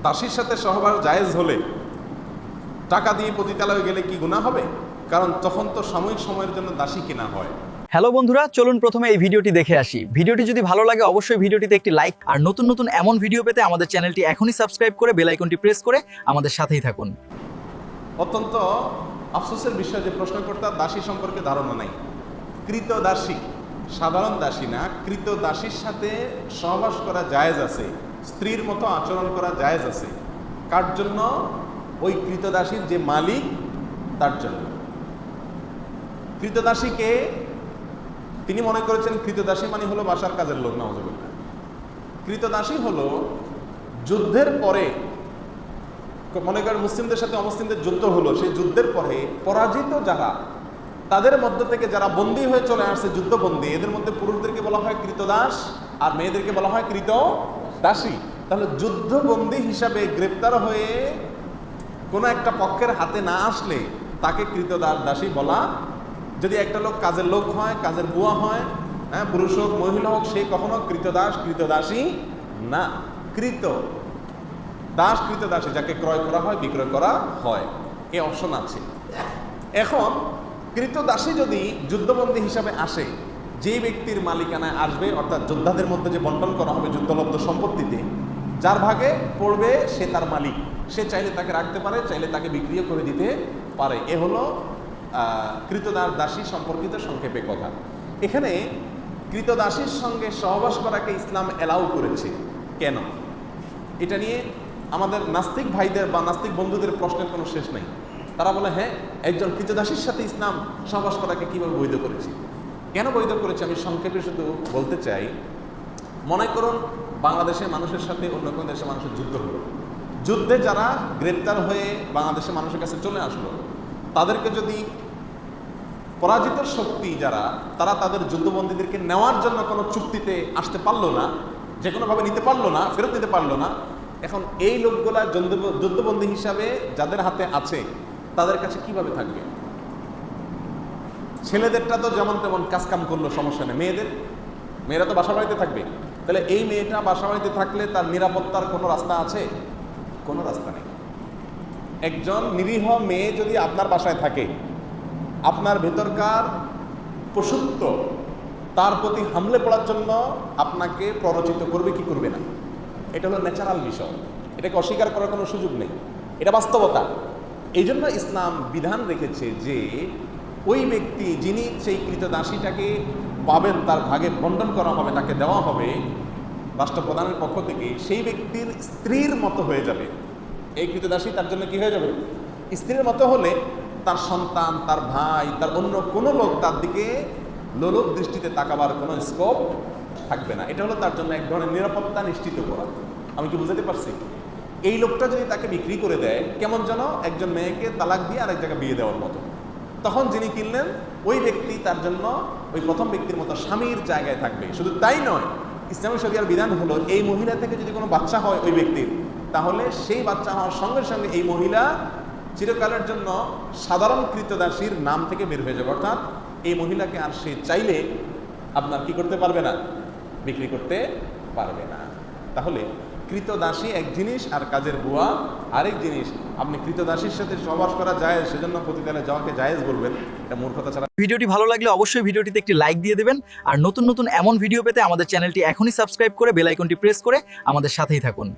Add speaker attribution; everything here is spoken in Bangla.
Speaker 1: দাসীর সাথে সহবাস জায়েজ হলে টাকা দিয়ে পতিতালয়ে গেলে কি গুনাহ হবে? কারণ তখন তো সাময়িক সময়ের জন্য দাসী কেনা হয়।
Speaker 2: হ্যালো বন্ধুরা, চলুন প্রথমে এই ভিডিওটি দেখে আসি। ভিডিওটি যদি ভালো লাগে অবশ্যই ভিডিওটিতে একটি লাইক, আর নতুন নতুন এমন ভিডিও পেতে আমাদের চ্যানেলটি এখনই সাবস্ক্রাইব করে বেল আইকনটি প্রেস করে আমাদের সাথেই থাকুন।
Speaker 1: অত্যন্ত আফসোসের বিষয় যে প্রশ্নকর্তার দাসী সম্পর্কে ধারণা নাই। কৃত দাসী, সাধারণ দাসী না, কৃত দাসীর সাথে সহবাস করা জায়েজ আছে, স্ত্রীর মতো আচরণ করা জায়েজ আছে। কার জন্য? ওই কৃতদাসীর যে মালিক তার জন্য। কৃতদাসীকে তিনি মনে করেছেন কৃতদাসী মানে হলো বাসার কাজের লোক, নাউযুবিল্লাহ। কৃতদাসী হলো যুদ্ধের পরে, মনে করেন মুসলিমদের সাথে অমুসলিমদের যুদ্ধ হলো, সেই যুদ্ধের পরে পরাজিত যারা, তাদের মধ্য থেকে যারা বন্দী হয়ে চলে আসছে, যুদ্ধবন্দী, এদের মধ্যে পুরুষদেরকে বলা হয় কৃতদাস আর মেয়েদেরকে বলা হয় কৃতদাসী। তাহলে যুদ্ধবন্দী হিসাবে গ্রেপ্তার হয়ে কোনো একটা পক্ষের হাতে না আসলে তাকে কৃতদাসী বলা। যদি একটা লোক কাজের লোক হয়, কাজের বুয়া হয়, হ্যাঁ, পুরুষ হোক মহিলা হোক, সে কখনো কৃতদাসী না। কৃত দাস, কৃতদাসী যাকে ক্রয় করা হয়, বিক্রয় করা হয়, এই অপশন আছে। এখন কৃতদাসী যদি যুদ্ধবন্দী হিসাবে আসে, যে ব্যক্তির মালিকানায় আসবে, অর্থাৎ যোদ্ধাদের মধ্যে যে বন্টন করা হবে যুদ্ধলব্ধ সম্পত্তিতে, যার ভাগে পড়বে সে তার মালিক। সে চাইলে তাকে রাখতে পারে, চাইলে তাকে বিক্রিও করে দিতে পারে। এ হলো কৃতদাসী সম্পর্কিত সংক্ষেপে কথা। এখানে কৃতদাসীর সঙ্গে সহবাস করাকে ইসলাম অ্যালাউ করেছে কেন? এটা নিয়ে আমাদের নাস্তিক ভাইদের বা নাস্তিক বন্ধুদের প্রশ্নের কোনো শেষ নেই। তারা বলে, হ্যাঁ, একজন কৃতদাসীর সাথে ইসলাম সহবাস করাকে কীভাবে বৈধ করেছে? কেন বৈধ করেছে আমি সংক্ষেপে শুধু বলতে চাই। মনে করুন বাংলাদেশের মানুষের সাথে অন্য কোনো দেশের মানুষের যুদ্ধ হলো, যুদ্ধে যারা গ্রেপ্তার হয়ে বাংলাদেশের মানুষের কাছে চলে আসলো, তাদেরকে যদি পরাজিত শক্তি যারা, তারা তাদের যুদ্ধবন্দীদেরকে নেওয়ার জন্য কোনো চুক্তিতে আসতে পারলো না, যে কোনোভাবে নিতে পারলো না, ফেরত নিতে পারলো না, এখন এই লোকগুলা যুদ্ধবন্দী হিসাবে যাদের হাতে আছে তাদের কাছে কিভাবে থাকবে? ছেলেদেরটা তো যেমন তেমন কাজকাম করলো, সমস্যা নেই। মেয়েরা তো বাসা বাড়িতে থাকবে। তাহলে এই মেয়েটা বাসা বাড়িতে থাকলে তার নিরাপত্তার কোনো রাস্তা আছে? কোনো রাস্তা নেই। একজন নিরীহ মেয়ে যদি আপনার বাসায় থাকে, আপনার ভেতরকার পশুত্ব তার প্রতি হামলে পড়ার জন্য আপনাকে প্ররোচিত করবে কি করবে না? এটা হলো ন্যাচারাল বিষয়, এটাকে অস্বীকার করার কোনো সুযোগ নেই, এটা বাস্তবতা। এই জন্য ইসলাম বিধান রেখেছে যে ওই ব্যক্তি যিনি সেই কৃতদাসীটাকে পাবেন, তার ভাগে বন্টন করা হবে, তাকে দেওয়া হবে রাষ্ট্রপ্রধানের পক্ষ থেকে, সেই ব্যক্তির স্ত্রীর মতো হয়ে যাবে। এই কৃতদাসী তার জন্য কি হয়ে যাবে? স্ত্রীর মতো হলে তার সন্তান, তার ভাই, তার অন্য কোনো লোক তার দিকে লোলুপ দৃষ্টিতে তাকাবার কোনো স্কোপ থাকবে না। এটা হলো তার জন্য এক ধরনের নিরাপত্তা নিশ্চিত করা। আমি কি বুঝাতে পারছি? এই লোকটা যদি তাকে বিক্রি করে দেয়, কেমন যেন একজন মেয়েকে তালাক দিয়ে আরেক জায়গায় বিয়ে দেওয়ার মতো। তখন যিনি কিনলেন ওই ব্যক্তি তার জন্য ওই প্রথম ব্যক্তির মতো স্বামীর জায়গায় থাকবে। শুধু তাই নয়, ইসলামী শরিয়ার বিধান হলো এই মহিলা থেকে যদি কোনো বাচ্চা হয় ওই ব্যক্তির, তাহলে সেই বাচ্চা হওয়ার সঙ্গে সঙ্গে এই মহিলা চিরকালের জন্য সাধারণ কৃতদাসীর নাম থেকে বের হয়ে যাবে। অর্থাৎ এই মহিলাকে আর সে চাইলে আপনার কি করতে পারবে না, বিক্রি করতে পারবে না। তাহলে কৃতদাসী এক জিনিস আর কাজের বুয়া আরেক জিনিস। আপনি কৃতদাসীর সাথে সহবাস করা যায়, সেজন্য পতিতালয়ে যাওয়াকে জায়েজ বলবেন, এটা মূর্খতা ছাড়া।
Speaker 2: ভিডিওটি ভালো লাগলে অবশ্যই ভিডিওটিতে একটি লাইক দিয়ে দেবেন, আর নতুন নতুন এমন ভিডিও পেতে আমাদের চ্যানেলটি এখনই সাবস্ক্রাইব করে বেল আইকনটি প্রেস করে আমাদের সাথেই থাকুন।